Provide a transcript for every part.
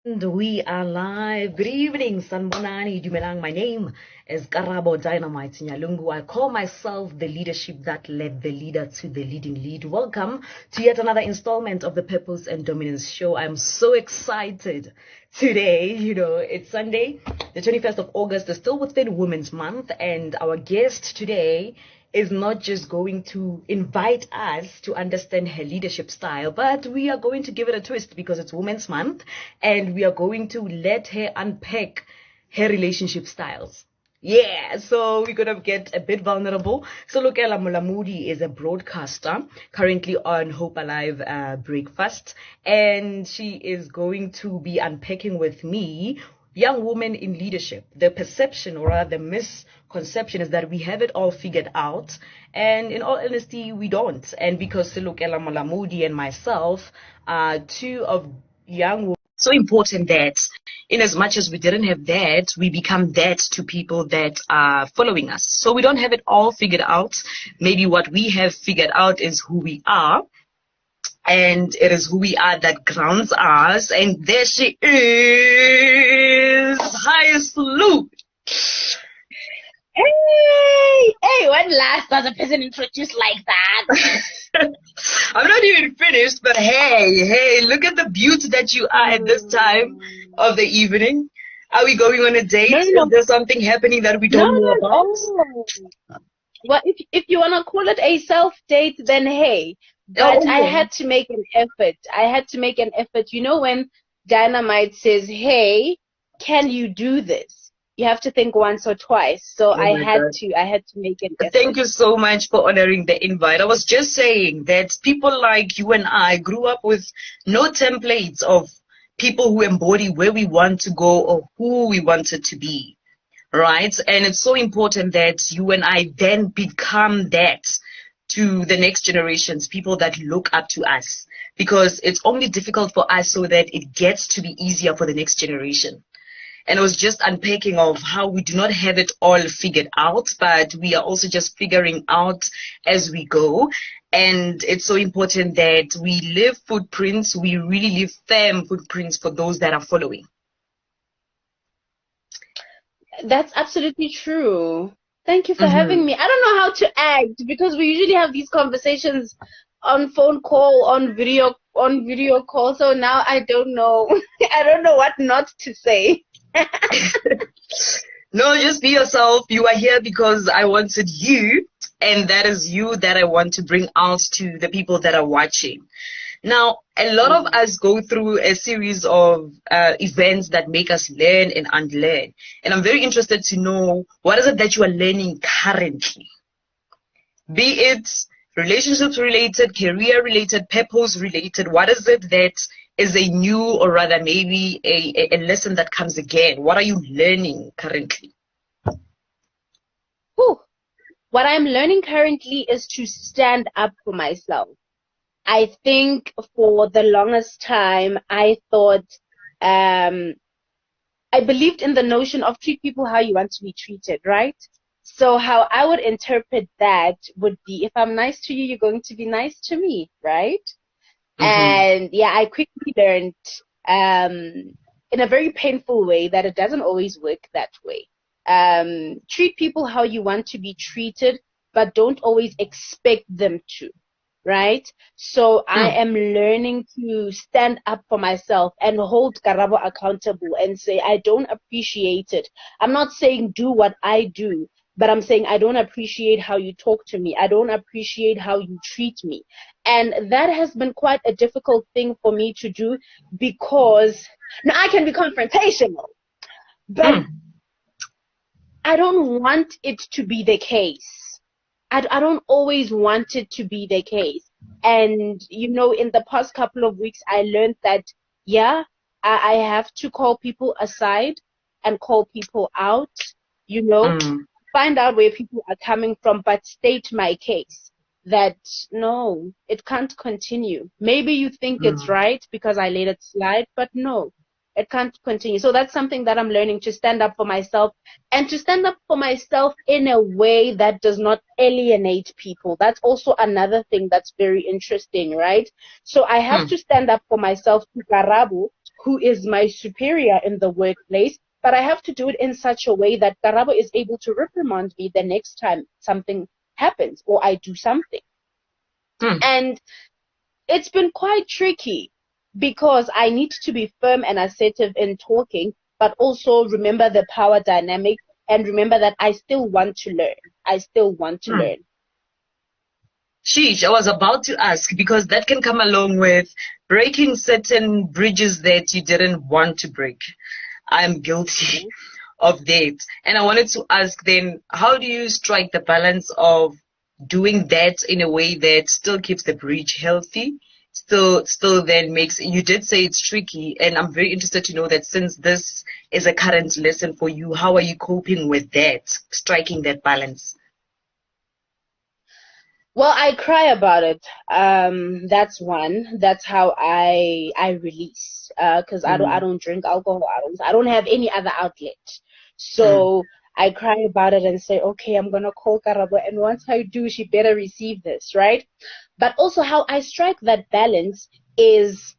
And we are live. Good evening, Sanbonani Dumelang. My name is Karabo Dynamite Nyalungu. I call myself the leadership that led the leader to the leading lead. Welcome to yet another installment of the Purpose and Dominance Show. I'm so excited today. It's Sunday, the 21st of August, is still within Women's Month, and our guest today is not just going to invite us to understand her leadership style, but we are going to give it a twist because it's Women's Month, and we are going to let her unpack her relationship styles. Yeah, so we're going to get a bit vulnerable. So Nyalungu Molamodi is a broadcaster currently on Hope Alive Breakfast, and she is going to be unpacking with me young women in leadership. The perception, or rather the misconception, is that we have it all figured out, and in all honesty, we don't. And because Nyalungu Molamodi and myself are two of young women, so important that in as much as we didn't have that, we become that to people that are following us. So we don't have it all figured out. Maybe what we have figured out is who we are, and it is who we are that grounds us. And there she is. Hi, salute. Hey, when last was a person introduced like that? I'm not even finished, but hey, look at the beauty that you are at this time of the evening. Are we going on a date? No. Is there something happening that we don't know about? Well, if you want to call it a self-date, then hey. But I had to make an effort. You know, when Dynamite says, hey, can you do this? You have to think once or twice. So I had to make an effort. Thank you so much for honoring the invite. I was just saying that people like you and I grew up with no templates of people who embody where we want to go or who we wanted to be, right? And it's so important that you and I then become that to the next generations, people that look up to us, because it's only difficult for us so that it gets to be easier for the next generation. And it was just unpacking of how we do not have it all figured out, but we are also just figuring out as we go. And it's so important that we leave footprints. We really leave firm footprints for those that are following. That's absolutely true. Thank you for having me. I don't know how to act, because we usually have these conversations on phone call, on video call. So now I don't know. I don't know what not to say. No, just be yourself. You are here because I wanted you, and that is you that I want to bring out to the people that are watching. Now, a lot of us go through a series of events that make us learn and unlearn. And I'm very interested to know, what is it that you are learning currently? Be it relationships related, career related, purpose related. What is it that is a new, or rather maybe a lesson that comes again? What are you learning currently? What I'm learning currently is to stand up for myself. I think for the longest time, I thought, I believed in the notion of treat people how you want to be treated, right? So how I would interpret that would be, if I'm nice to you, you're going to be nice to me, right? And yeah, I quickly learned in a very painful way that it doesn't always work that way. Treat people how you want to be treated, but don't always expect them to, right? So I am learning to stand up for myself and hold Karabo accountable and say, I don't appreciate it. I'm not saying do what I do, but I'm saying I don't appreciate how you talk to me. I don't appreciate how you treat me. And that has been quite a difficult thing for me to do, because now I can be confrontational, but I don't want it to be the case. I don't always want it to be the case. And, you know, in the past couple of weeks, I learned that, yeah, I have to call people aside and call people out, you know, find out where people are coming from, but state my case that, no, it can't continue. Maybe you think it's right because I let it slide, but no, it can't continue. So that's something that I'm learning, to stand up for myself, and to stand up for myself in a way that does not alienate people. That's also another thing that's very interesting, right? So I have to stand up for myself to Karabo, who is my superior in the workplace, but I have to do it in such a way that Karabo is able to reprimand me the next time something happens or I do something. And it's been quite tricky because I need to be firm and assertive in talking, but also remember the power dynamic and remember that I still want to learn. I still want to learn. Sheesh, I was about to ask, because that can come along with breaking certain bridges that you didn't want to break. I'm guilty of that. And I wanted to ask then, how do you strike the balance of doing that in a way that still keeps the bridge healthy? Still then makes, you did say it's tricky, and I'm very interested to know that since this is a current lesson for you, how are you coping with that, striking that balance? Well, I cry about it. That's one. That's how I release. Because I don't drink alcohol. I don't have any other outlet. So I cry about it and say, okay, I'm gonna call Karabo, and once I do, she better receive this, right? But also how I strike that balance is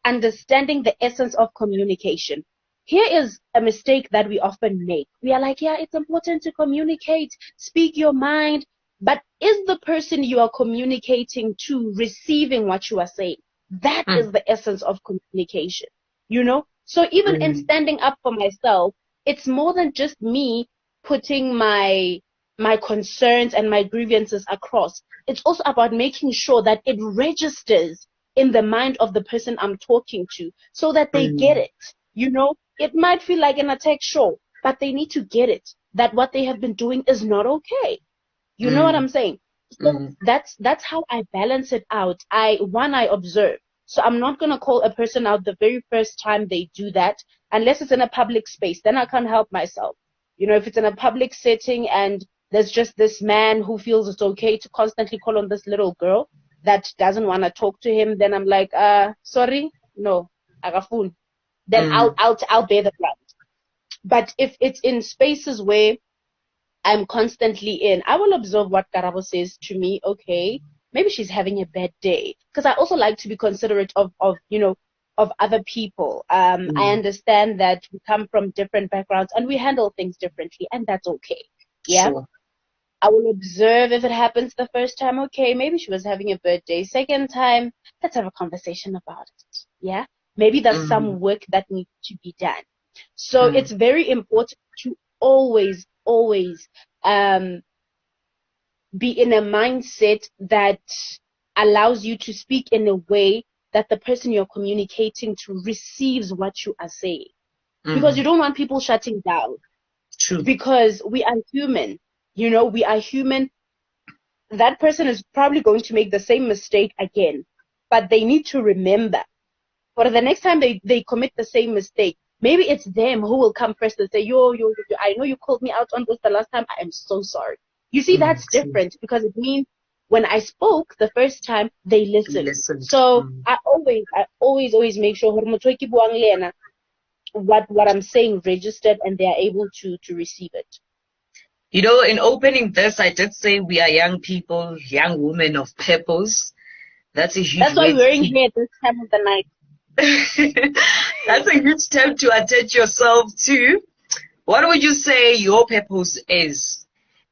understanding the essence of communication. Here is a mistake that we often make. We are like, yeah, it's important to communicate, speak your mind, but is the person you are communicating to receiving what you are saying? That is the essence of communication, you know? So even in standing up for myself, it's more than just me putting my concerns and my grievances across. It's also about making sure that it registers in the mind of the person I'm talking to so that they get it. You know, it might feel like an attack show, but they need to get it, that what they have been doing is not okay. You know what I'm saying? So that's how I balance it out. I observe. So I'm not going to call a person out the very first time they do that, unless it's in a public space. Then I can't help myself. You know, if it's in a public setting and there's just this man who feels it's okay to constantly call on this little girl that doesn't want to talk to him, then I'm like, sorry, no, agafun. Then I'll bear the brunt. But if it's in spaces where I'm constantly in, I will observe what Karabo says to me. Okay, maybe she's having a bad day, because I also like to be considerate of you know, of other people. I understand that we come from different backgrounds and we handle things differently, and that's okay. Yeah. Sure. I will observe if it happens the first time. Okay, maybe she was having a bad day. Second time, let's have a conversation about it. Yeah. Maybe there's some work that needs to be done. So it's very important to always be in a mindset that allows you to speak in a way that the person you're communicating to receives what you are saying. Because you don't want people shutting down. True. Because we are human. You know, we are human. That person is probably going to make the same mistake again. But they need to remember, for the next time they commit the same mistake, maybe it's them who will come first and say, yo, I know you called me out on this the last time. I am so sorry. You see, that's different, because it means when I spoke the first time, they listened. So I always make sure what I'm saying registered and they are able to receive it. You know, in opening this, I did say we are young people, young women of purpose. That's a huge. That's why we're wearing here at this time of the night. That's a huge term to attach yourself to. What would you say your purpose is?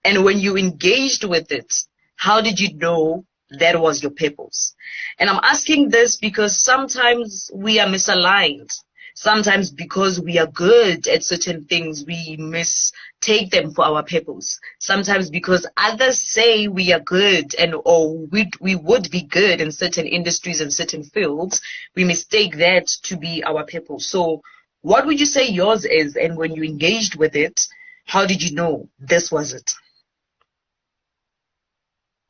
And when you engaged with it, how did you know that was your purpose? And I'm asking this because sometimes we are misaligned. Sometimes because we are good at certain things, we mistake them for our purpose. Sometimes because others say we are good or we would be good in certain industries and certain fields, we mistake that to be our purpose. So what would you say yours is? And when you engaged with it, how did you know this was it?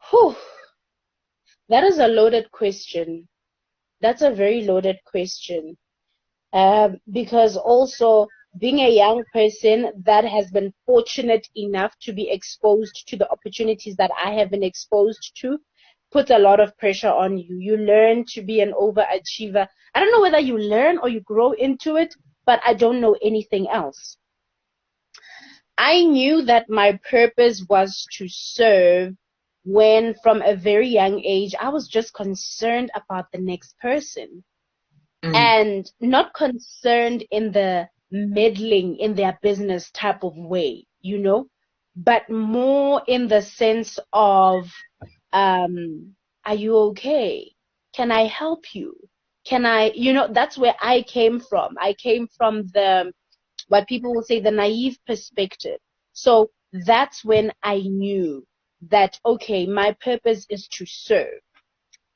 Whew. That is a loaded question. That's a very loaded question. Because also being a young person that has been fortunate enough to be exposed to the opportunities that I have been exposed to puts a lot of pressure on you. You learn to be an overachiever. I don't know whether you learn or you grow into it, but I don't know anything else. I knew that my purpose was to serve when from a very young age I was just concerned about the next person. and not concerned in the meddling in their business type of way, but more in the sense of, are you okay? Can I help you? Can I, that's where I came from. I came from what people will say, the naive perspective. So that's when I knew that, okay, my purpose is to serve.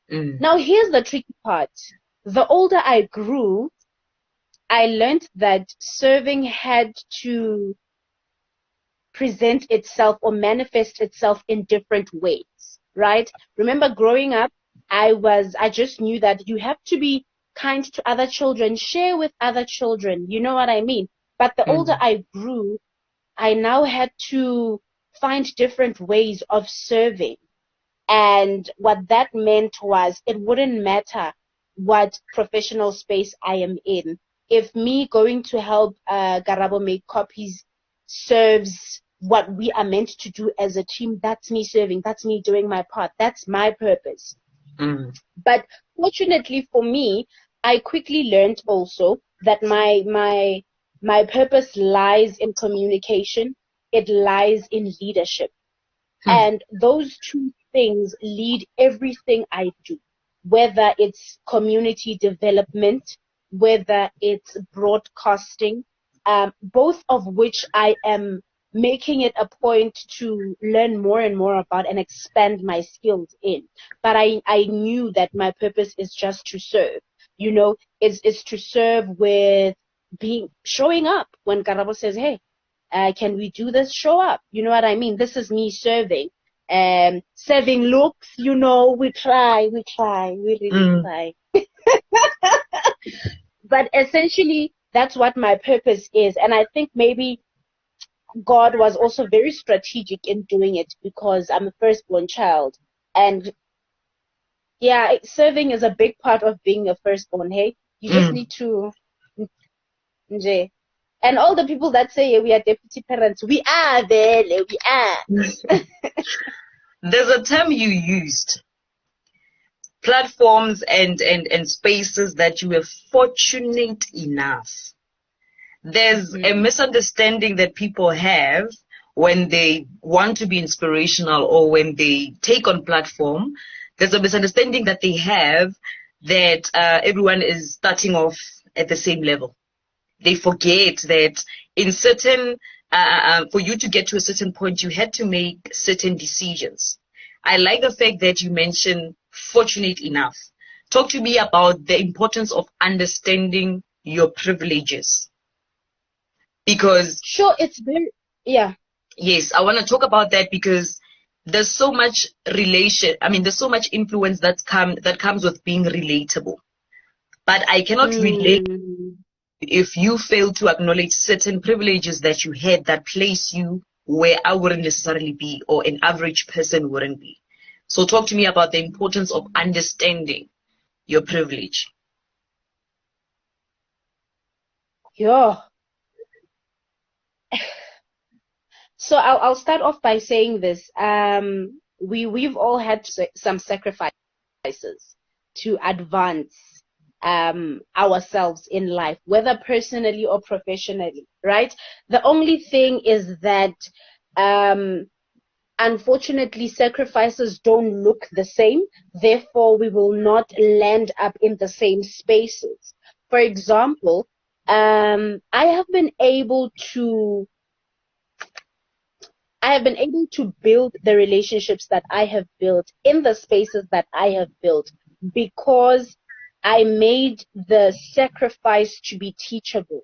Now, here's the tricky part. The older I grew, I learned that serving had to present itself or manifest itself in different ways, right? Remember growing up, I just knew that you have to be kind to other children, share with other children, you know what I mean? But the older I grew, I now had to find different ways of serving. And what that meant was it wouldn't matter what professional space I am in. If me going to help Garabo make copies serves what we are meant to do as a team, that's me serving, that's me doing my part, that's my purpose. But fortunately for me, I quickly learned also that my purpose lies in communication, it lies in leadership. And those two things lead everything I do, whether it's community development, whether it's broadcasting, both of which I am making it a point to learn more and more about and expand my skills in. But I knew that my purpose is just to serve, is to serve with showing up when Karabo says, hey, can we do this? Show up. You know what I mean? This is me serving. Serving looks, we try, we really try. But essentially, that's what my purpose is. And I think maybe God was also very strategic in doing it because I'm a firstborn child. And yeah, serving is a big part of being a firstborn, hey? You just need to... And all the people that say we are deputy parents, we are there, we are. There's a term you used, platforms and spaces that you were fortunate enough. There's a misunderstanding that people have when they want to be inspirational or when they take on platform. There's a misunderstanding that they have that everyone is starting off at the same level. They forget that in certain, for you to get to a certain point, you had to make certain decisions. I like the fact that you mentioned fortunate enough. Talk to me about the importance of understanding your privileges. Because sure, it's very, yeah. Yes, I want to talk about that because there's so much there's so much influence that comes with being relatable. But I cannot relate if you fail to acknowledge certain privileges that you had that place you where I wouldn't necessarily be or an average person wouldn't be. So talk to me about the importance of understanding your privilege. Yeah. So I'll start off by saying this. We've all had some sacrifices to advance ourselves in life, whether personally or professionally, right? The only thing is that unfortunately sacrifices don't look the same, therefore we will not land up in the same spaces. For example, I have been able to build the relationships that I have built in the spaces that I have built because I made the sacrifice to be teachable.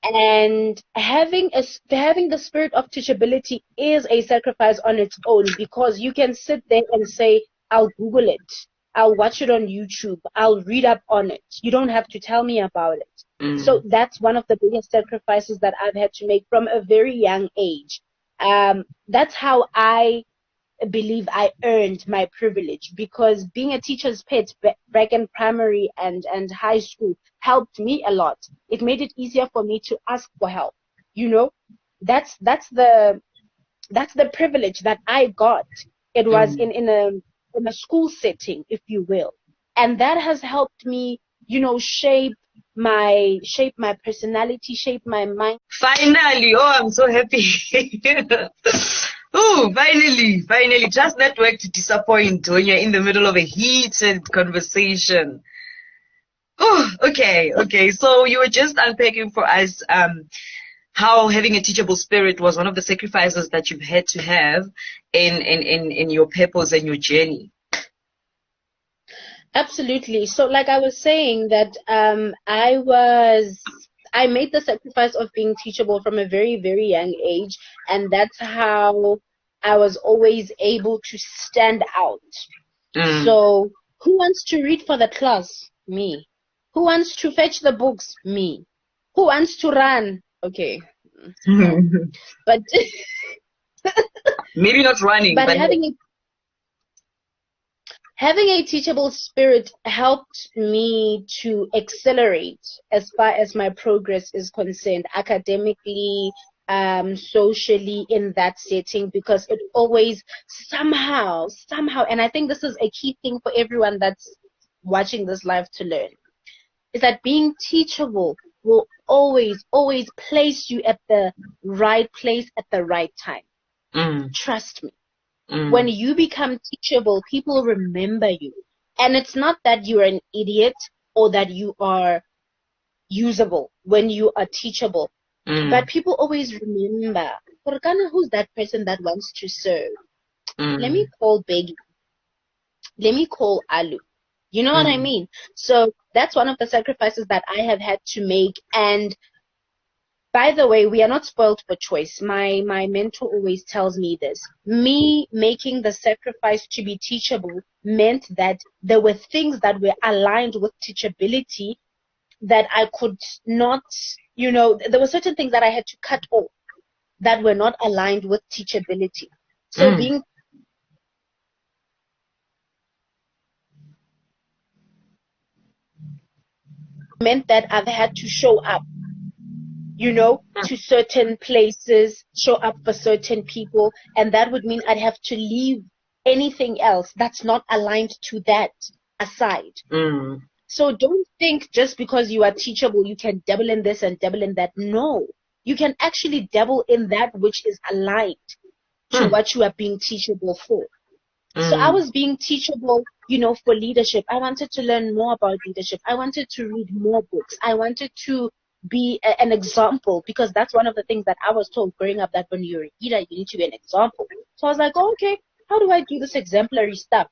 And having the spirit of teachability is a sacrifice on its own, because you can sit there and say, I'll Google it, I'll watch it on YouTube, I'll read up on it. You don't have to tell me about it. So that's one of the biggest sacrifices that I've had to make from a very young age. That's how I believe I earned my privilege, because being a teacher's pet back in primary and high school helped me a lot. It made it easier for me to ask for help. That's the privilege that I got. It was in a school setting, if you will. And that has helped me, shape my personality, shape my mind. Finally, oh, I'm so happy. Oh, finally, just network to disappoint when you're in the middle of a heated conversation. Oh, okay. So you were just unpacking for us how having a teachable spirit was one of the sacrifices that you've had to have in your purpose and your journey. Absolutely. So like I was saying that I made the sacrifice of being teachable from a very, very young age, and that's how I was always able to stand out. So who wants to read for the class? Me. Who wants to fetch the books? Me. Who wants to run? Okay. But maybe not running, but but having a teachable spirit helped me to accelerate as far as my progress is concerned, academically, socially, in that setting, because it always somehow, and I think this is a key thing for everyone that's watching this live to learn, is that being teachable will always place you at the right place at the right time. Trust me. When you become teachable, people remember you. And it's not that you're an idiot or that you are usable when you are teachable. But people always remember, Korkana, who's that person that wants to serve? Let me call Beggy. Let me call Alu. You know what I mean? So that's one of the sacrifices that I have had to make. And by the way, we are not spoiled for choice. My mentor always tells me this. Me making the sacrifice to be teachable meant that there were things that were aligned with teachability that I could not, there were certain things that I had to cut off that were not aligned with teachability. So being meant that I've had to show up, to certain places, show up for certain people, and that would mean I'd have to leave anything else that's not aligned to that aside. So don't think just because you are teachable, you can dabble in this and dabble in that. No, you can actually dabble in that which is aligned to what you are being teachable for. So I was being teachable, for leadership. I wanted to learn more about leadership. I wanted to read more books. I wanted to be an example, because that's one of the things that I was told growing up, that when you're a leader, you need to be an example. So I was like, oh, okay, how do I do this exemplary stuff?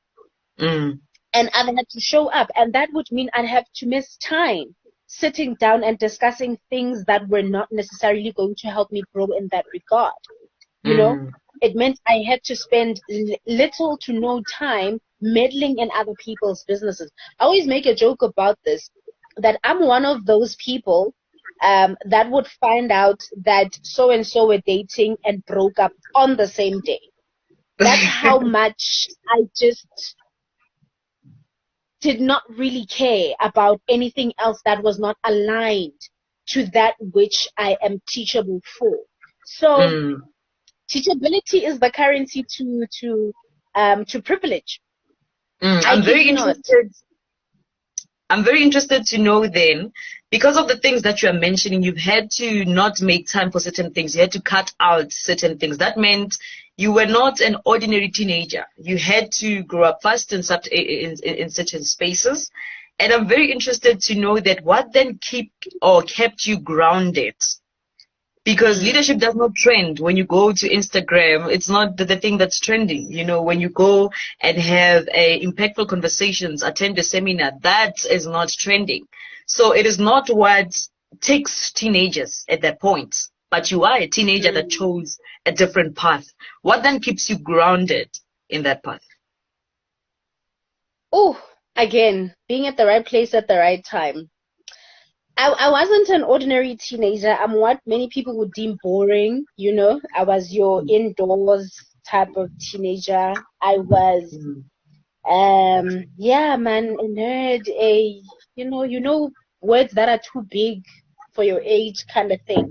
And I've had to show up, and that would mean I'd have to miss time sitting down and discussing things that were not necessarily going to help me grow in that regard. It meant I had to spend little to no time meddling in other people's businesses. I always make a joke about this, that I'm one of those people that would find out that so-and-so were dating and broke up on the same day. That's how much I just did not really care about anything else that was not aligned to that which I am teachable for. So teachability is the currency to privilege. I'm very interested to know then, because of the things that you are mentioning, you've had to not make time for certain things. You had to cut out certain things. That meant you were not an ordinary teenager. You had to grow up fast in certain spaces. And I'm very interested to know that what then kept you grounded. Because leadership does not trend. When you go to Instagram, it's not the thing that's trending. When you go and have impactful conversations, attend a seminar, that is not trending. So it is not what takes teenagers at that point. But you are a teenager that chose a different path. What then keeps you grounded in that path? Oh, again, being at the right place at the right time. I wasn't an ordinary teenager. I'm what many people would deem boring, I was your indoors type of teenager. I was, yeah, man, a nerd, words that are too big for your age kind of thing.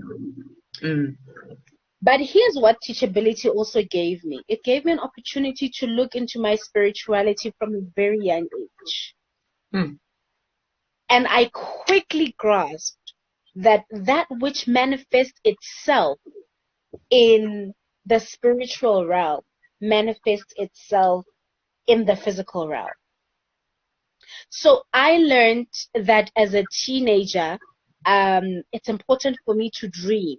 But here's what teachability also gave me. It gave me an opportunity to look into my spirituality from a very young age. Mm. And I quickly grasped that that which manifests itself in the spiritual realm manifests itself in the physical realm. So I learned that as a teenager, it's important for me to dream.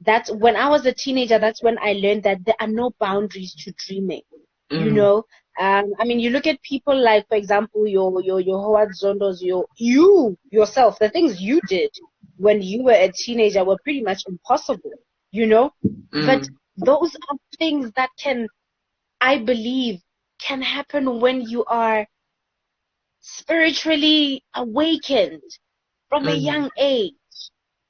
That's when I was a teenager, that's when I learned that there are no boundaries to dreaming. You know, I mean, you look at people like, for example, your Howard Zondos, you yourself, the things you did when you were a teenager were pretty much impossible, you know? But those are things that I believe, can happen when you are spiritually awakened from a young age.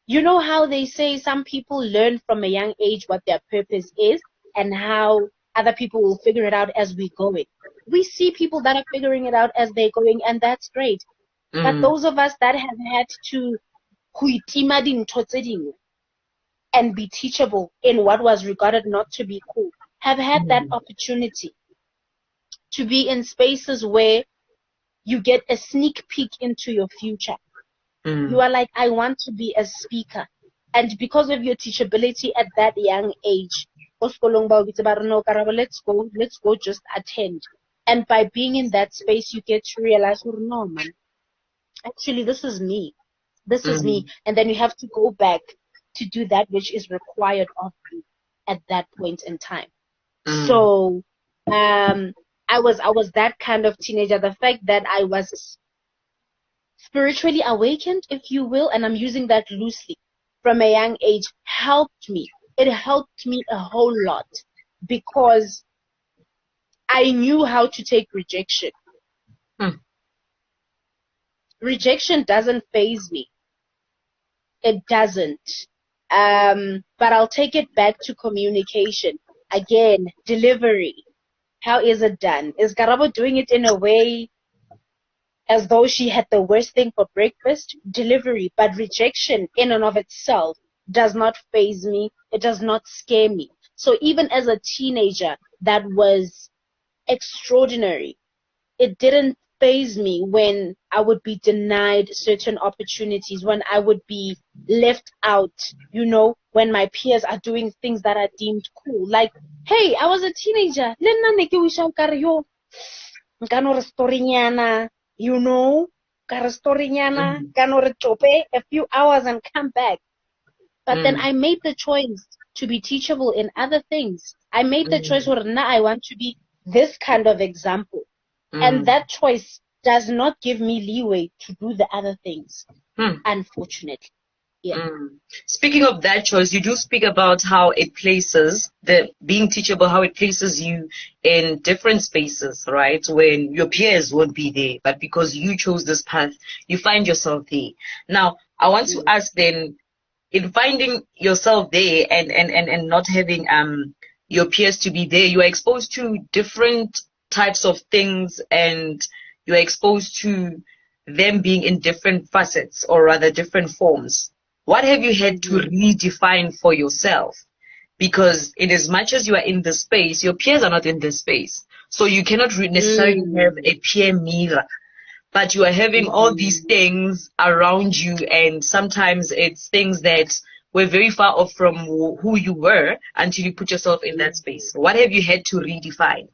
You know how they say some people learn from a young age what their purpose is and how other people will figure it out as we go. We see people that are figuring it out as they're going, and that's great. But those of us that have had to huitima dintho tse dingwe and be teachable in what was regarded not to be cool have had that opportunity to be in spaces where you get a sneak peek into your future. You are like, I want to be a speaker. And because of your teachability at that young age, let's go just attend. And by being in that space, you get to realize, oh, no, man, actually, this is me. This is me. And then you have to go back to do that which is required of you at that point in time. So, I was that kind of teenager. The fact that I was spiritually awakened, if you will, and I'm using that loosely, from a young age, helped me. It helped me a whole lot because I knew how to take rejection. Rejection doesn't faze me. It doesn't. But I'll take it back to communication. Again, delivery. How is it done? Is Karabo doing it in a way as though she had the worst thing for breakfast? Delivery. But rejection in and of itself does not faze me. It does not scare me. So even as a teenager, that was extraordinary. It didn't faze me when I would be denied certain opportunities, when I would be left out, you know, when my peers are doing things that are deemed cool. Like, hey, I was a teenager. You know, a few hours and come back. But then I made the choice to be teachable in other things. I made the choice where now I want to be this kind of example. And that choice does not give me leeway to do the other things, unfortunately. Yeah. Speaking of that choice, you do speak about how it places the being teachable, how it places you in different spaces, right? When your peers won't be there, but because you chose this path, you find yourself there. Now, I want to ask then, in finding yourself there and not having your peers to be there, you are exposed to different types of things, and you are exposed to them being in different facets, or rather different forms. What have you had to redefine for yourself? Because in as much as you are in the space, your peers are not in the space. So you cannot necessarily have a peer mirror, but you are having all these things around you, and sometimes it's things that were very far off from who you were until you put yourself in that space. What have you had to redefine?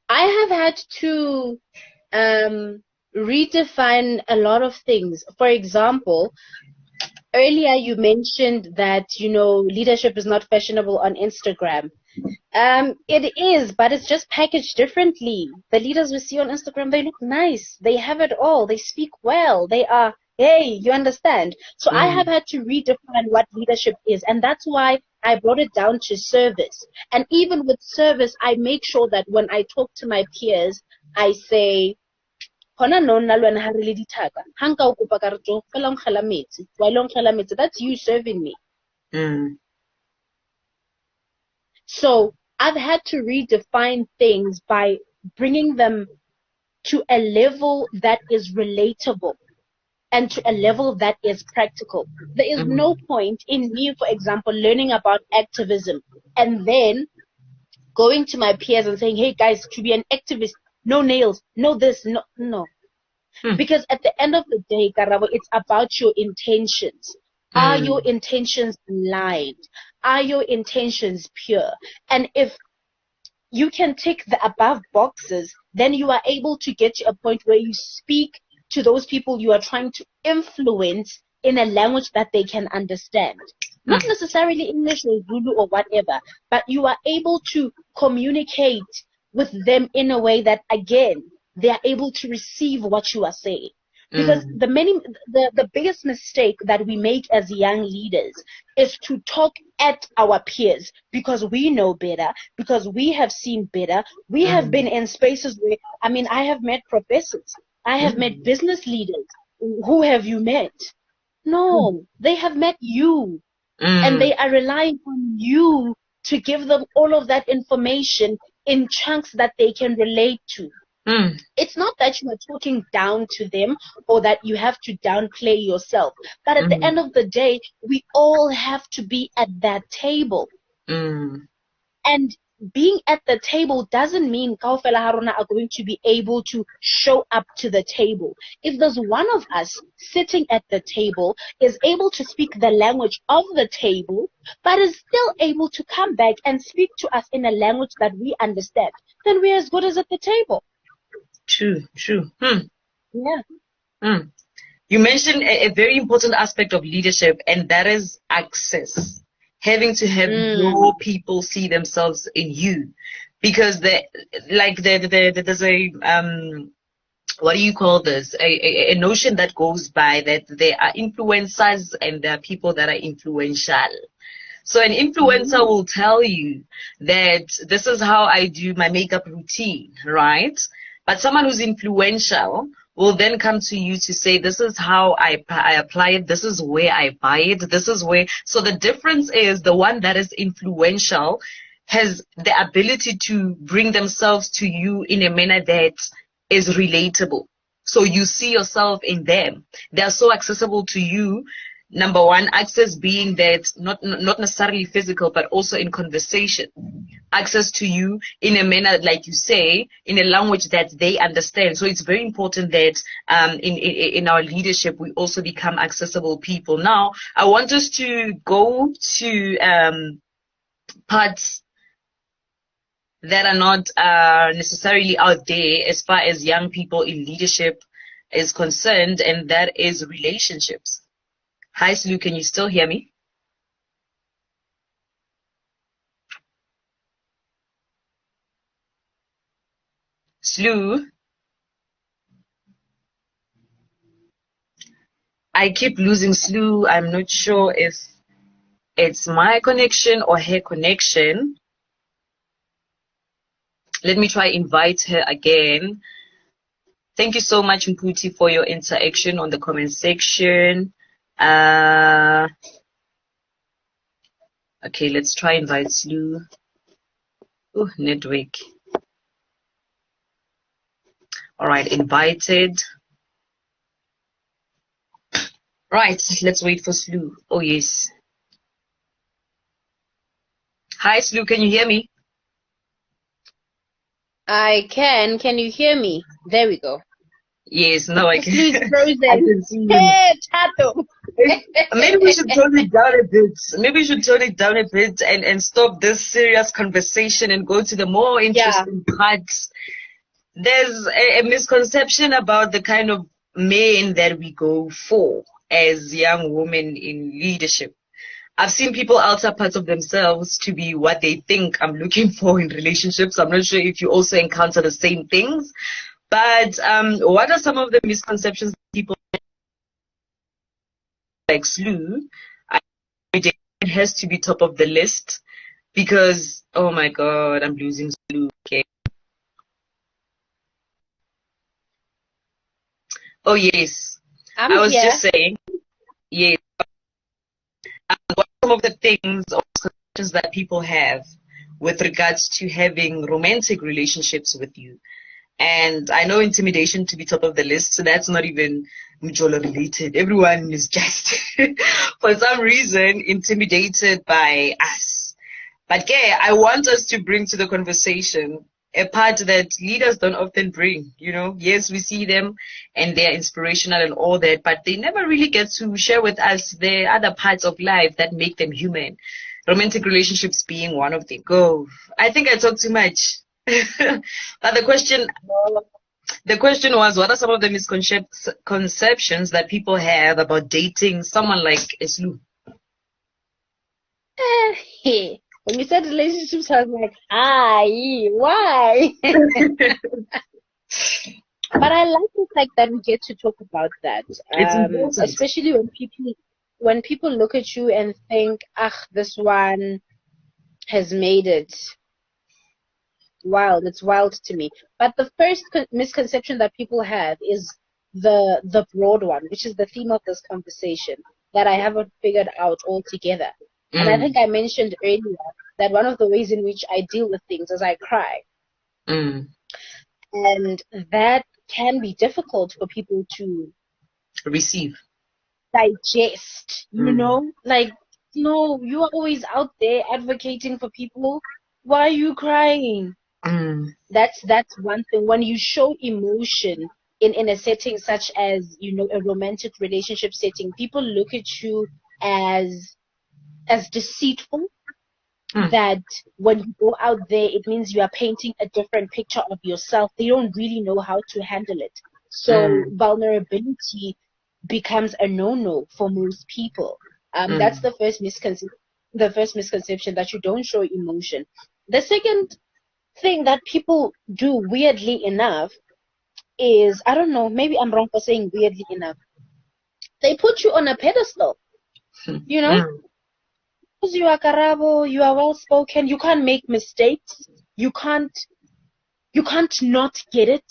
I have had to redefine a lot of things. For example, earlier you mentioned that, you know, leadership is not fashionable on Instagram. It is, but it's just packaged differently. The leaders we see on Instagram, they look nice. They have it all. They speak well. They are, hey, you understand? So I have had to redefine what leadership is. And that's why I brought it down to service. And even with service, I make sure that when I talk to my peers, I say, that's you serving me. So I've had to redefine things by bringing them to a level that is relatable and to a level that is practical. There is no point in me, for example, learning about activism and then going to my peers and saying, hey guys, to be an activist, no nails, no this, no. Because at the end of the day, Karabo, it's about your intentions. Are your intentions aligned? Are your intentions pure? And if you can tick the above boxes, then you are able to get to a point where you speak to those people you are trying to influence in a language that they can understand. Not necessarily English or Zulu or whatever, but you are able to communicate with them in a way that, again, they are able to receive what you are saying. Because the biggest mistake that we make as young leaders is to talk at our peers because we know better, because we have seen better. We have been in spaces where, I mean, I have met professors, I have met business leaders. Who have you met? No, they have met you, and they are relying on you to give them all of that information in chunks that they can relate to. It's not that you are talking down to them or that you have to downplay yourself. But at the end of the day, we all have to be at that table. And being at the table doesn't mean Kaufela Haruna are going to be able to show up to the table. If there's one of us sitting at the table is able to speak the language of the table, but is still able to come back and speak to us in a language that we understand, then we're as good as at the table. True. Yeah. You mentioned a very important aspect of leadership, and that is access. Having to have your people see themselves in you, because there's a what do you call this? A notion that goes by that there are influencers and there are people that are influential. So an influencer will tell you that this is how I do my makeup routine, right? But someone who's influential will then come to you to say, this is how I apply it, this is where I buy it, this is where. So the difference is the one that is influential has the ability to bring themselves to you in a manner that is relatable. So you see yourself in them. They are so accessible to you. Number one, access being that not necessarily physical, but also in conversation. Access to you in a manner, like you say, in a language that they understand. So it's very important that in our leadership, we also become accessible people. Now, I want us to go to parts that are not necessarily out there as far as young people in leadership is concerned, and that is relationships. Hi, Slu, can you still hear me? Slu? I keep losing Slu. I'm not sure if it's my connection or her connection. Let me try invite her again. Thank you so much, Mputi, for your interaction on the comment section. Okay, let's try invite Slu. Oh, network. All right, invited. Right, let's wait for Slu. Oh, yes. Hi, Slu, can you hear me? I can. Can you hear me? There we go. Yes, now I can. Slu is frozen. I can see you. Hey, Tato. Maybe we should tone it down a bit. Maybe we should tone it down a bit and stop this serious conversation and go to the more interesting parts. There's a misconception about the kind of men that we go for as young women in leadership. I've seen people alter parts of themselves to be what they think I'm looking for in relationships. I'm not sure if you also encounter the same things. But what are some of the misconceptions people like Slu? It has to be top of the list because, oh my God, I'm losing Slu. Okay. Oh, yes. I was just saying, yes. What are some of the things or misconceptions that people have with regards to having romantic relationships with you? And I know intimidation to be top of the list, so that's not even Mjola related. Everyone is just, for some reason, intimidated by us. But yeah, I want us to bring to the conversation a part that leaders don't often bring. Yes, we see them and they're inspirational and all that, but they never really get to share with us the other parts of life that make them human. Romantic relationships being one of them. Go. I think I talk too much. But the question was, what are some of the misconceptions that people have about dating someone like Eslu? When you said relationships, I was like, why? But I like the fact that we get to talk about that, It's important. especially when people look at you and think, this one has made it. Wild. It's wild to me. But the first misconception that people have is the broad one, which is the theme of this conversation that I haven't figured out altogether. And I think I mentioned earlier that one of the ways in which I deal with things is I cry. And that can be difficult for people to receive, digest, like, you are always out there advocating for people. Why are you crying? That's one thing. When you show emotion in a setting such as, a romantic relationship setting, people look at you as deceitful. That when you go out there, it means you are painting a different picture of yourself. They don't really know how to handle it. So vulnerability becomes a no-no for most people. That's the first misconception, that you don't show emotion. The second thing that people do, weirdly enough, is, I don't know, maybe I'm wrong for saying weirdly enough, they put you on a pedestal, because you are Karabo, you are well spoken, you can't make mistakes, you can't not get it.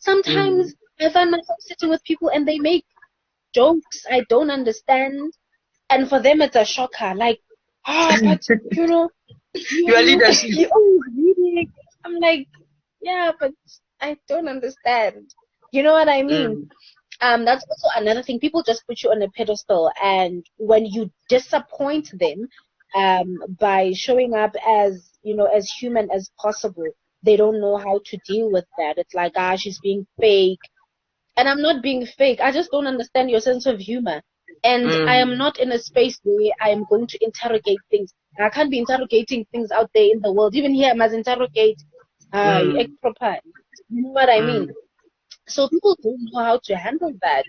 Sometimes I find myself sitting with people and they make jokes I don't understand, and for them it's a shocker, like, but your leadership, you always reading. I'm like, yeah, but I don't understand. You know what I mean? That's also another thing. People just put you on a pedestal, and when you disappoint them, by showing up as, as human as possible, they don't know how to deal with that. It's like, she's being fake. And I'm not being fake. I just don't understand your sense of humor. And I am not in a space where I am going to interrogate things. I can't be interrogating things out there in the world. Even here, I must interrogate you act proper. You know what I mean? So people don't know how to handle that.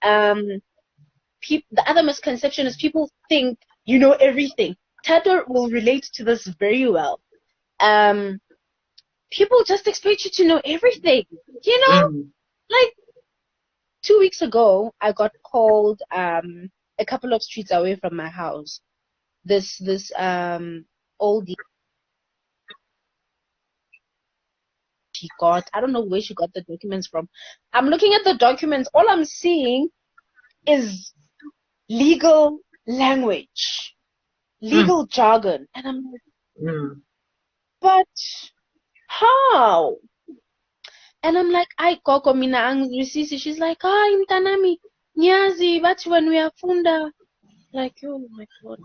The other misconception is people think you know everything. Tato will relate to this very well. People just expect you to know everything. Like 2 weeks ago, I got called a couple of streets away from my house. This oldie, she got, I don't know where she got the documents from. I'm looking at the documents. All I'm seeing is legal language, legal jargon. And I'm like, but how? And I'm like, koko mina angrisisi. She's like, imtanami, nyazi, but when we are funda. Like, oh my God.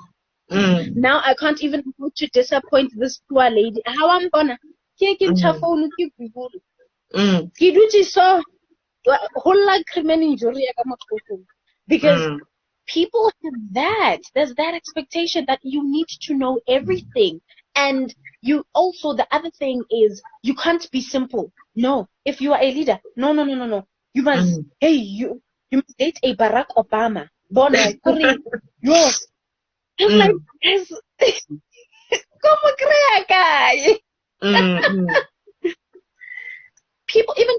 Now I can't even afford to disappoint this poor lady. How I'm gonna because people have that. There's that expectation that you need to know everything. And you also, the other thing is, you can't be simple. No, if you are a leader, no. You must, you must date a Barack Obama. Bona, yours. I'm like, yes. Como crea, guy? Even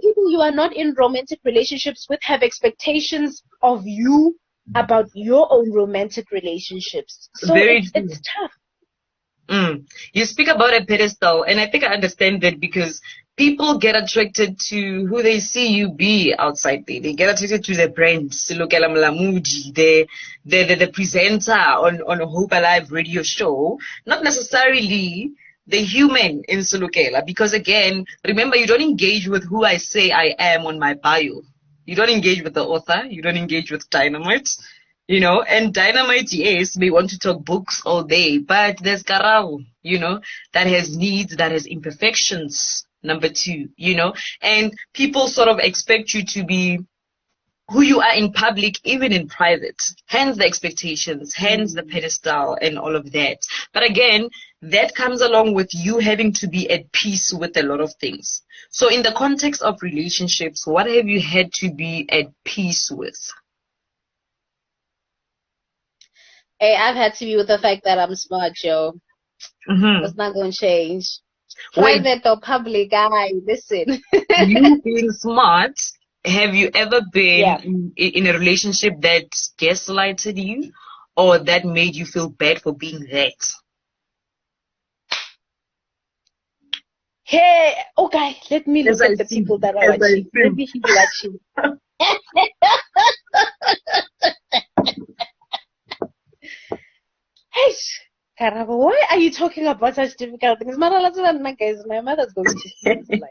people you are not in romantic relationships with have expectations of you about your own romantic relationships. So it's tough. You speak about a pedestal, and I think I understand that because people get attracted to who they see you be outside there. They get attracted to the brand, Silukela Molamodi, the presenter on a Hope Alive radio show, not necessarily the human in Silukela. Because again, remember, you don't engage with who I say I am on my bio. You don't engage with the author. You don't engage with Dynamite. And Dynamite, yes, may want to talk books all day, but there's Karau, that has needs, that has imperfections, number two, and people sort of expect you to be who you are in public, even in private. Hence the expectations, hence the pedestal and all of that. But again, that comes along with you having to be at peace with a lot of things. So in the context of relationships, what have you had to be at peace with? Hey, I've had to be with the fact that I'm smart, Joe. It's not going to change. Private or public, listen. You being smart, have you ever been in a relationship that gaslighted you or that made you feel bad for being that? Hey, okay, let me look at the people that are watching. Let me see watching. Hey, Karabo, why are you talking about such difficult things? My mother's going to see this life.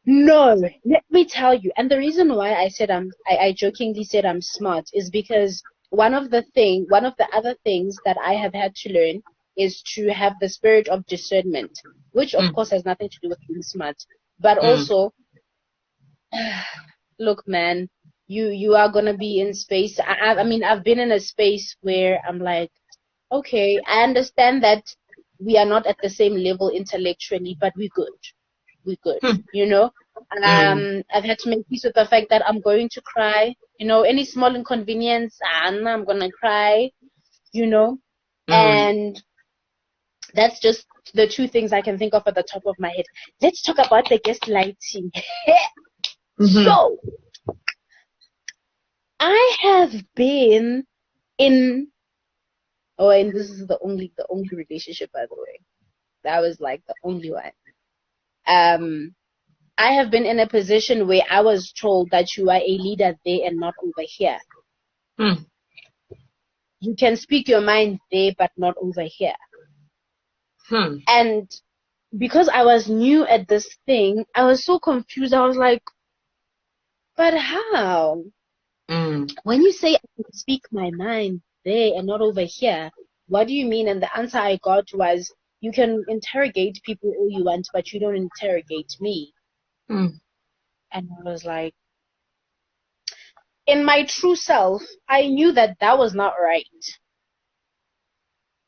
No, let me tell you. And the reason why I said I jokingly said I'm smart is because one of the other things that I have had to learn is to have the spirit of discernment, which of course has nothing to do with being smart, but also, look, man, you are gonna be in space. I mean, I've been in a space where I'm like, okay, I understand that we are not at the same level intellectually, but we're good. I've had to make peace with the fact that I'm going to cry. Any small inconvenience, I'm gonna cry. And that's just the two things I can think of at the top of my head. Let's talk about the gaslighting. So, I have been in, and this is the only relationship, by the way. That was like the only one. I have been in a position where I was told that you are a leader there and not over here. You can speak your mind there, but not over here. And because I was new at this thing, I was so confused. I was like, but how? When you say I can speak my mind there and not over here, what do you mean? And the answer I got was, you can interrogate people all you want, but you don't interrogate me. And I was like, in my true self, I knew that was not right.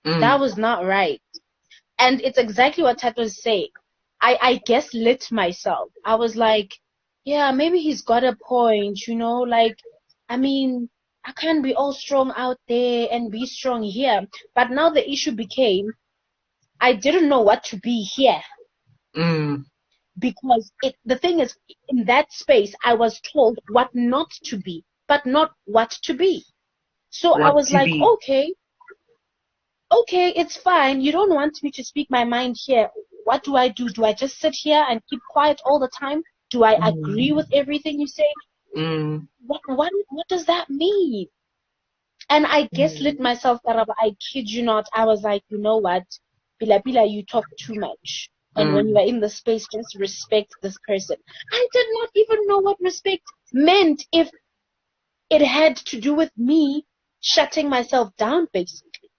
That was not right. And it's exactly what Tat was saying. I guess lit myself. I was like, yeah, maybe he's got a point, like, I mean, I can't be all strong out there and be strong here. But now the issue became, I didn't know what to be here. Because the thing is, in that space, I was told what not to be, but not what to be. So I was like, okay, it's fine. You don't want me to speak my mind here. What do I do? Do I just sit here and keep quiet all the time? Do I agree with everything you say? What does that mean? And I gaslit myself, Karaba. I kid you not. I was like, you know what? Bila, you talk too much. And when you are in the space, just respect this person. I did not even know what respect meant if it had to do with me shutting myself down, basically.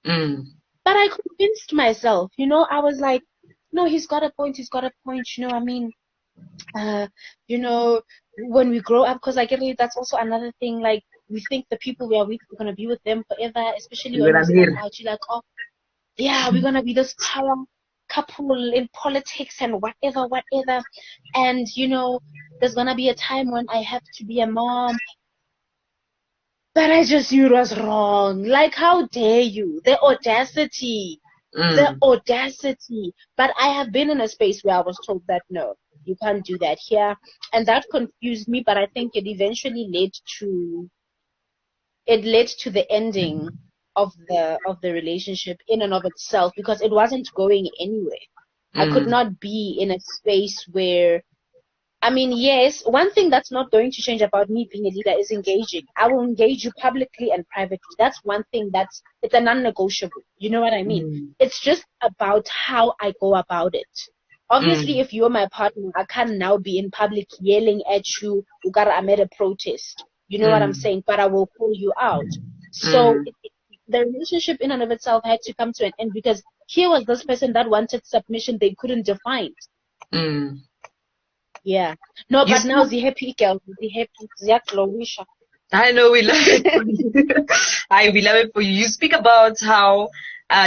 But I convinced myself, I was like, no, he's got a point. I mean, when we grow up, because I get it, that's also another thing. Like, we think the people we are with, we're going to be with them forever, especially when we start out. You're like, oh, yeah, we're going to be this power couple in politics and whatever. And, there's going to be a time when I have to be a mom. But I just knew it was wrong. Like, how dare you? The audacity. But I have been in a space where I was told that, no, you can't do that here. And that confused me, but I think it eventually led to the ending of the relationship in and of itself, because it wasn't going anywhere. I could not be in a space where, I mean, yes, one thing that's not going to change about me being a leader is engaging. I will engage you publicly and privately. That's one thing it's a non-negotiable. You know what I mean? It's just about how I go about it. Obviously, if you're my partner, I can't now be in public yelling at you, I made a protest. You know what I'm saying? But I will call you out. So the relationship in and of itself had to come to an end, because here was this person that wanted submission they couldn't define. Mm. Yeah. No, You but now spoke, the happy girl, the happy, the glowisha. I know we love it for you. We love it for you. You speak about how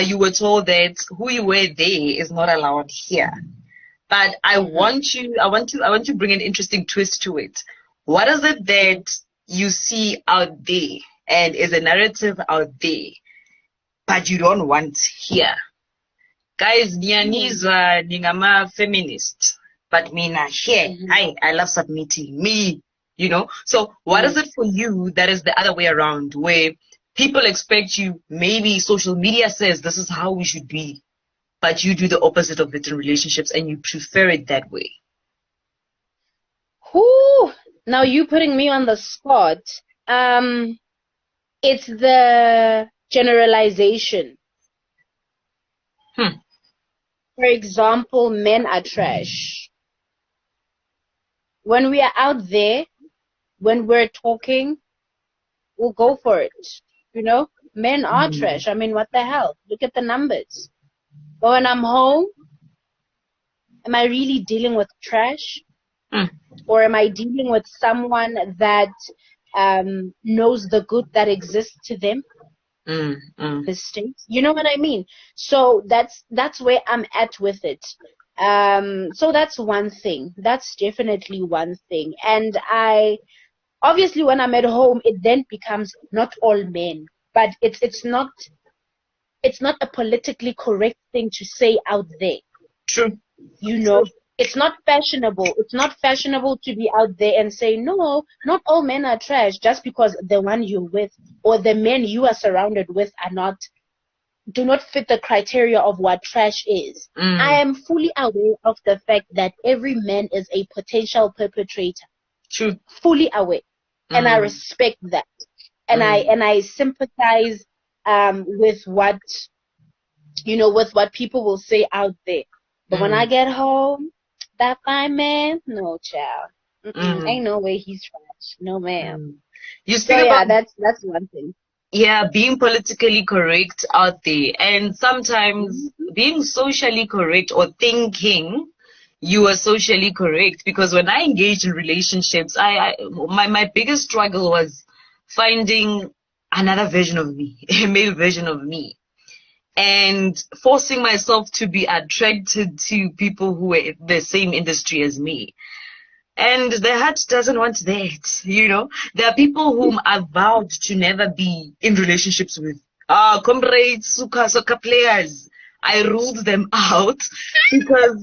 you were told that who you were there is not allowed here. But I want to bring an interesting twist to it. What is it that you see out there and is a narrative out there, but you don't want here? Guys, niyaniza ningama feminist, but mina here, I love submitting me, you know. So what is it for you that is the other way around, where people expect you, maybe social media says this is how we should be, but you do the opposite of it in relationships and you prefer it that way? Whoo! Now you putting me on the spot. It's the generalization. For example, men are trash. When we are out there, when we're talking, we'll go for it. You know, men are trash. I mean, what the hell? Look at the numbers. But when I'm home, am I really dealing with trash? Or am I dealing with someone that knows the good that exists to them? The state, you know what I mean? So that's where I'm at with it. So that's one thing. That's definitely one thing. And I obviously, when I'm at home, it then becomes not all men, but it's not a politically correct thing to say out there. True. You know, it's not fashionable. It's not fashionable to be out there and say, no, not all men are trash just because the one you're with or the men you are surrounded with do not fit the criteria of what trash is. I am fully aware of the fact that every man is a potential perpetrator. True. Fully aware. And I respect that. And I sympathize with what people will say out there. But when I get home, that fine man, no child. Ain't no way he's trash. No ma'am. You speak about that's one thing. Yeah, being politically correct out there, and sometimes being socially correct or thinking you are socially correct. Because when I engaged in relationships, my biggest struggle was finding another version of me, a male version of me, and forcing myself to be attracted to people who were in the same industry as me. And the heart doesn't want that, you know. There are people whom I vowed to never be in relationships with. Comrades, soccer players. I ruled them out because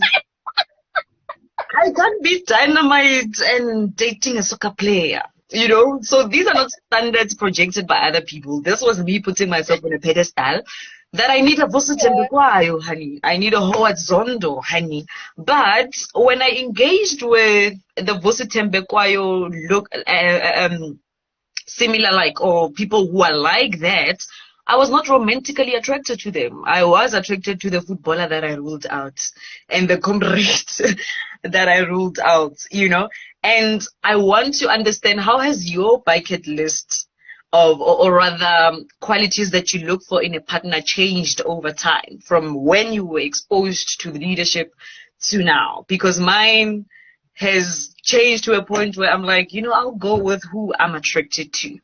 I can't be dynamite and dating a soccer player, you know. So these are not standards projected by other people. This was me putting myself on a pedestal. That I need a Vusitembe kwayo, honey. I need a Howard Zondo, honey. But when I engaged with the Vusitembe kwayo look, similar like, or people who are like that, I was not romantically attracted to them. I was attracted to the footballer that I ruled out and the comrade that I ruled out, you know. And I want to understand, how has your bucket list of, or rather qualities that you look for in a partner changed over time from when you were exposed to the leadership to now? Because mine has changed to a point where I'm like, you know, I'll go with who I'm attracted to.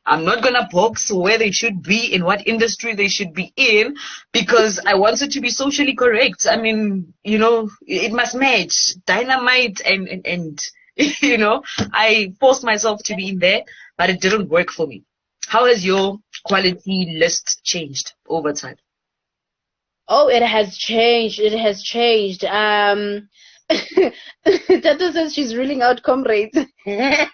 I'm not gonna box where they should be, in what industry they should be in, because I want it to be socially correct. I mean, you know, it must match dynamite and you know, I forced myself to be in there, but it didn't work for me. How has your quality list changed over time? Oh, it has changed. It has changed. Tata says she's ruling out comrades. I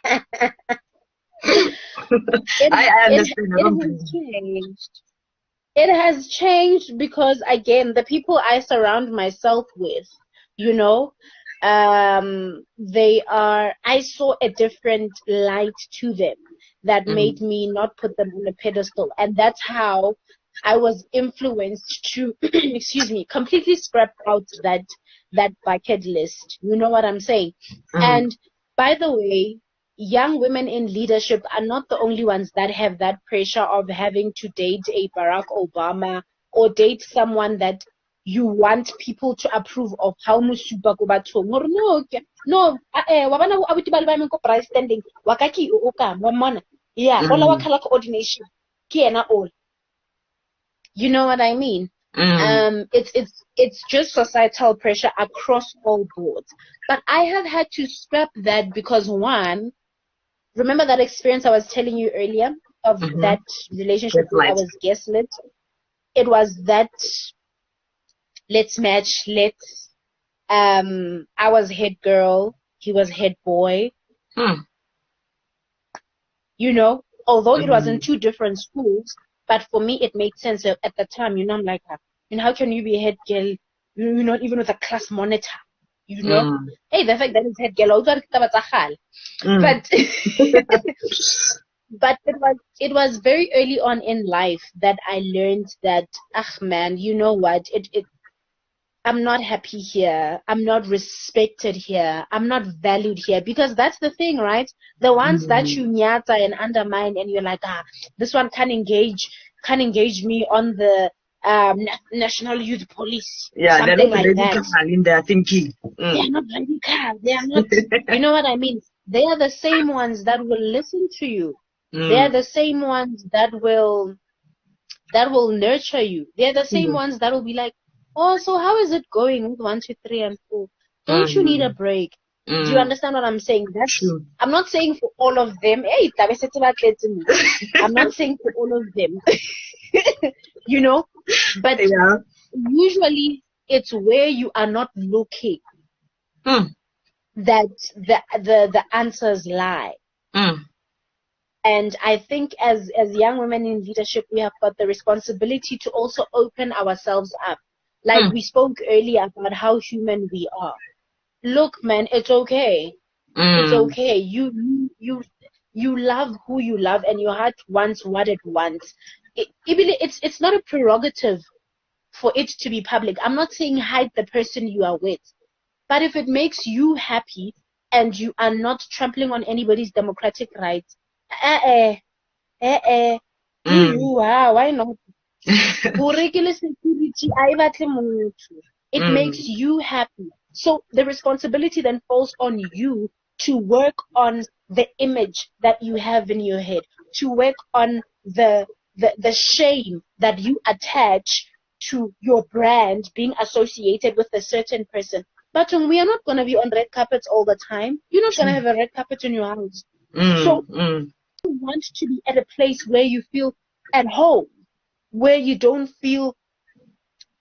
understand. It has changed. It has changed because, again, the people I surround myself with, you know, I saw a different light to them that made me not put them on a pedestal. And that's how I was influenced to, excuse me, completely scrap out that bucket list. You know what I'm saying? And by the way, young women in leadership are not the only ones that have that pressure of having to date a Barack Obama or date someone that you want people to approve of how musupa ko bathong or no wa bana abuti ba le ba meng ko price standing wa ka ke o ka wa mona yeah all our color coordination ke ena all. You know what I mean? It's just societal pressure across all boards. But I have had to scrap that because one, remember that experience I was telling you earlier of that relationship where I was gaslit? It was that let's match, I was head girl, he was head boy. You know, although it was in two different schools, but for me it made sense at the time. You know, I'm like, how can you be a head girl? You're not even with a class monitor. You know, hey, the fact that it's head girl, but it was very early on in life that I learned that, man, you know what? I'm not happy here. I'm not respected here. I'm not valued here. Because that's the thing, right? The ones that you nyata and undermine and you're like, this one can't engage me on the National Youth Police. Yeah, something like that. They're thinking. They are not radical. They are not, you know what I mean? They are the same ones that will listen to you. They are the same ones that will nurture you. They're the same ones that will be like, oh, so how is it going with 1, 2, 3, and 4? Don't you need a break? Do you understand what I'm saying? That's true. I'm not saying for all of them. Hey, I'm not saying for all of them. You know, but usually it's where you are not looking that the answers lie. And I think as young women in leadership, we have got the responsibility to also open ourselves up. Like we spoke earlier about how human we are. Look, man, it's okay. It's okay. You love who you love, and your heart wants what it wants. It's not a prerogative for it to be public. I'm not saying hide the person you are with, but if it makes you happy and you are not trampling on anybody's democratic rights, why not? It makes you happy. So the responsibility then falls on you to work on the image that you have in your head, to work on the shame that you attach to your brand being associated with a certain person. But we are not going to be on red carpets all the time. You're not going to have a red carpet in your house. So you want to be at a place where you feel at home, where you don't feel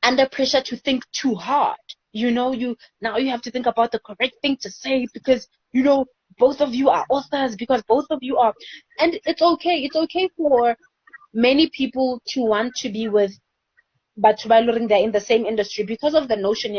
under pressure to think too hard. You know, you have to think about the correct thing to say because, you know, both of you are authors, because both of you are, and it's okay. It's okay for many people to want to be with, but they're in the same industry because of the notion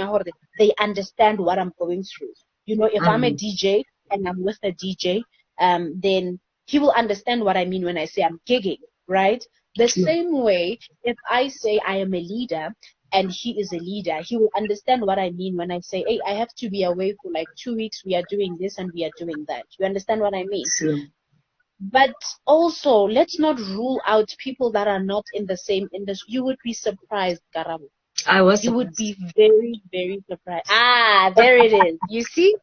they understand what I'm going through. You know, if I'm a DJ and I'm with a DJ, then he will understand what I mean when I say I'm gigging, right? The same way, if I say I am a leader and he is a leader, he will understand what I mean when I say, hey, I have to be away for like 2 weeks. We are doing this and we are doing that. You understand what I mean? Sure. But also, let's not rule out people that are not in the same industry. You would be surprised, Karabo. I was. You would be very, very surprised. There it is. You see?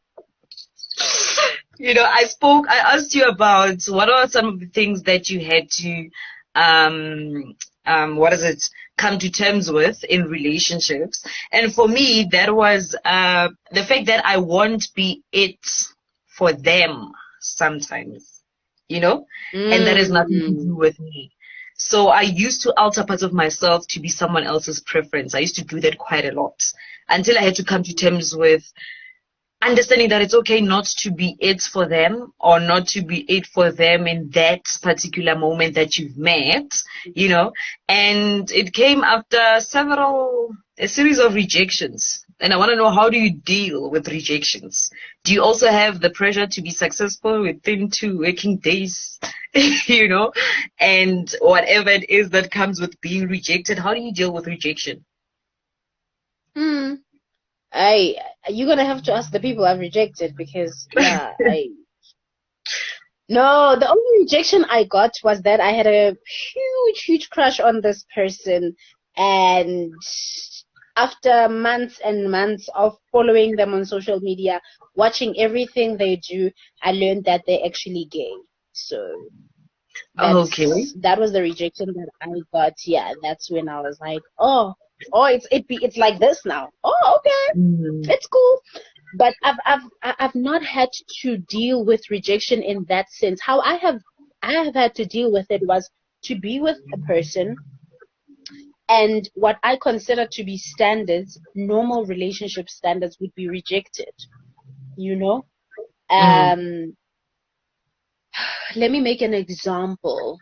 You know, I asked you about what are some of the things that you had to, come to terms with in relationships. And for me, that was, the fact that I won't be it for them sometimes, you know, and that has nothing to do with me. So I used to alter parts of myself to be someone else's preference. I used to do that quite a lot until I had to come to terms with understanding that it's okay not to be it for them or not to be it for them in that particular moment that you've met, you know. And it came after a series of rejections. And I want to know, how do you deal with rejections? Do you also have the pressure to be successful within 2 working days, you know, and whatever it is that comes with being rejected? How do you deal with rejection? You're gonna have to ask the people I've rejected because no, the only rejection I got was that I had a huge crush on this person, and after months and months of following them on social media, watching everything they do, I learned that they're actually gay. So Okay. that was the rejection that I got. Yeah, that's when I was like, it's like this now. Oh, okay, Mm. it's cool. But I've not had to deal with rejection in that sense. How I have had to deal with it was to be with a person, and what I consider to be standards, normal relationship standards, would be rejected. You know, Mm. let me make an example.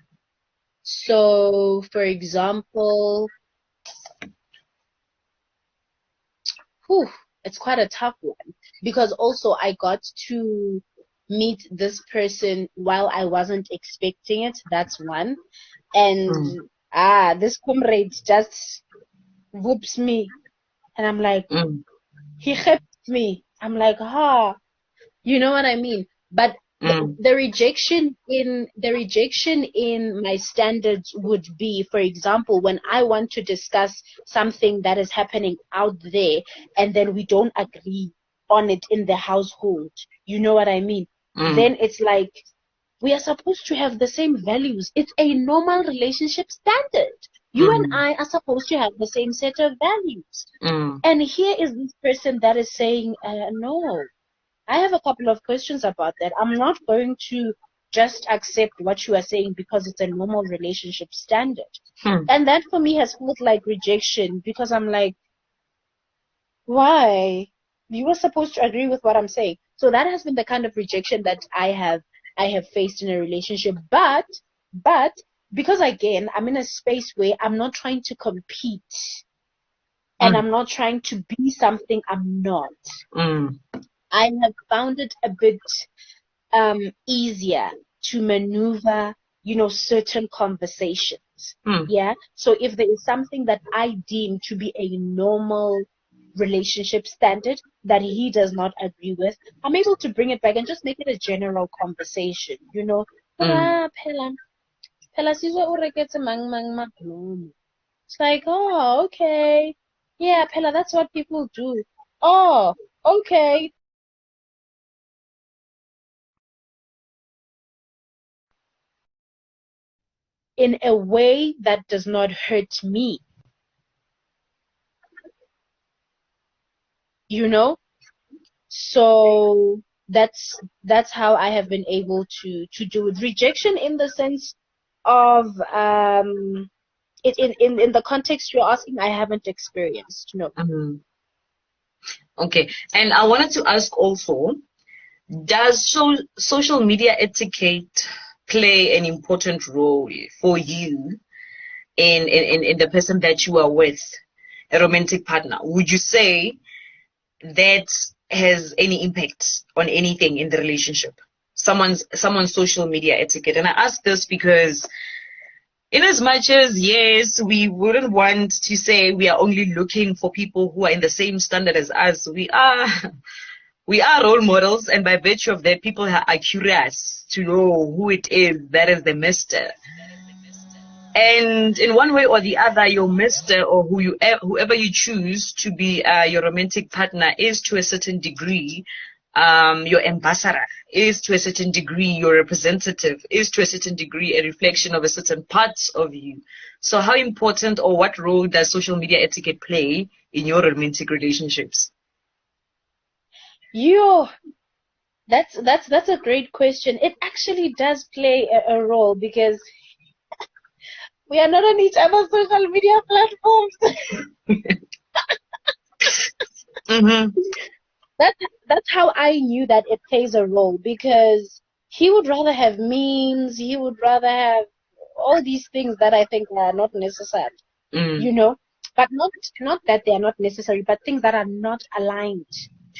So, for example, whew, it's quite a tough one because also I got to meet this person while I wasn't expecting it. That's one. And Mm. this comrade just whoops me, and I'm like, Mm. he helped me. I'm like, you know what I mean? But Mm. the rejection in my standards would be, for example, when I want to discuss something that is happening out there and then we don't agree on it in the household. You know what I mean? Mm. Then it's like we are supposed to have the same values. It's a normal relationship standard. You and Mm. I are supposed to have the same set of values. Mm. And here is this person that is saying, no, I have a couple of questions about that. I'm not going to just accept what you are saying because it's a normal relationship standard. Mm. And that for me has felt like rejection because I'm like, why? You were supposed to agree with what I'm saying. So that has been the kind of rejection that I have faced in a relationship. But because again, I'm in a space where I'm not trying to compete and Mm. I'm not trying to be something I'm not. Mm. I have found it a bit easier to maneuver, certain conversations. Mm. Yeah. So if there is something that I deem to be a normal relationship standard that he does not agree with, I'm able to bring it back and just make it a general conversation. Mm. Phela sizwe o reketse mang mang mablomo. It's like, oh, okay. Yeah, Pella, that's what people do. Oh, okay. In a way that does not hurt me, you know? So that's how I have been able to do it. Rejection in the sense of in the context you're asking, I haven't experienced. No. Mm. Okay. And I wanted to ask also, does social media etiquette play an important role for you in the person that you are with, a romantic partner? Would you say that has any impact on anything in the relationship? Someone's social media etiquette. And I ask this because in as much as yes, we wouldn't want to say we are only looking for people who are in the same standard as us. We are role models, and by virtue of that, people are curious to know who it is that is the mister. And in one way or the other, your mister or whoever you choose to be your romantic partner is to a certain degree your ambassador, is to a certain degree your representative, is to a certain degree a reflection of a certain part of you. So how important or what role does social media etiquette play in your romantic relationships? You that's a great question. It actually does play a role because we are not on each other's social media platforms. Mm-hmm. That that's how I knew that it plays a role because he would rather have memes, he would rather have all these things that I think are not necessary, Mm. you know, but not that they are not necessary, but things that are not aligned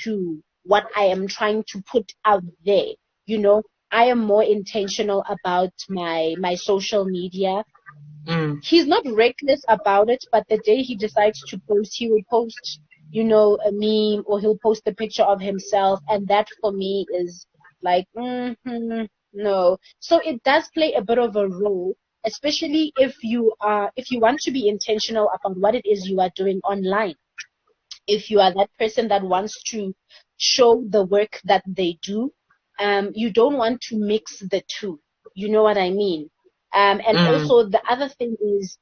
to what I am trying to put out there. You know, I am more intentional about my social media. Mm. He's not reckless about it, but the day he decides to post, he will post, a meme or he'll post a picture of himself, and that for me is like, no. So it does play a bit of a role, especially if you want to be intentional about what it is you are doing online. if you are that person that wants to show the work that they do, you don't want to mix the two. You know what I mean? And also the other thing is,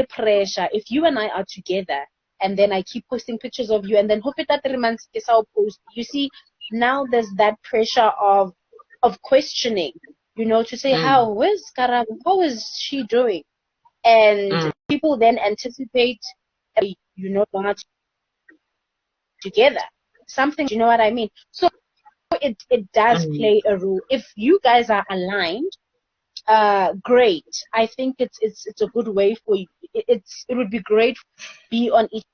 pressure. If you and I are together, and then I keep posting pictures of you, and then hope that 3 months I'll post. You see, now there's that pressure of questioning, to say, where's Karabo? How is she doing? And people then anticipate, longer together. Something, you know what I mean? So it does play a role. If you guys are aligned, great. I think it's a good way for you. It would be great to be on each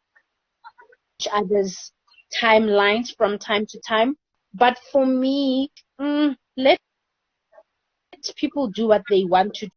other's timelines from time to time. But for me, let people do what they want to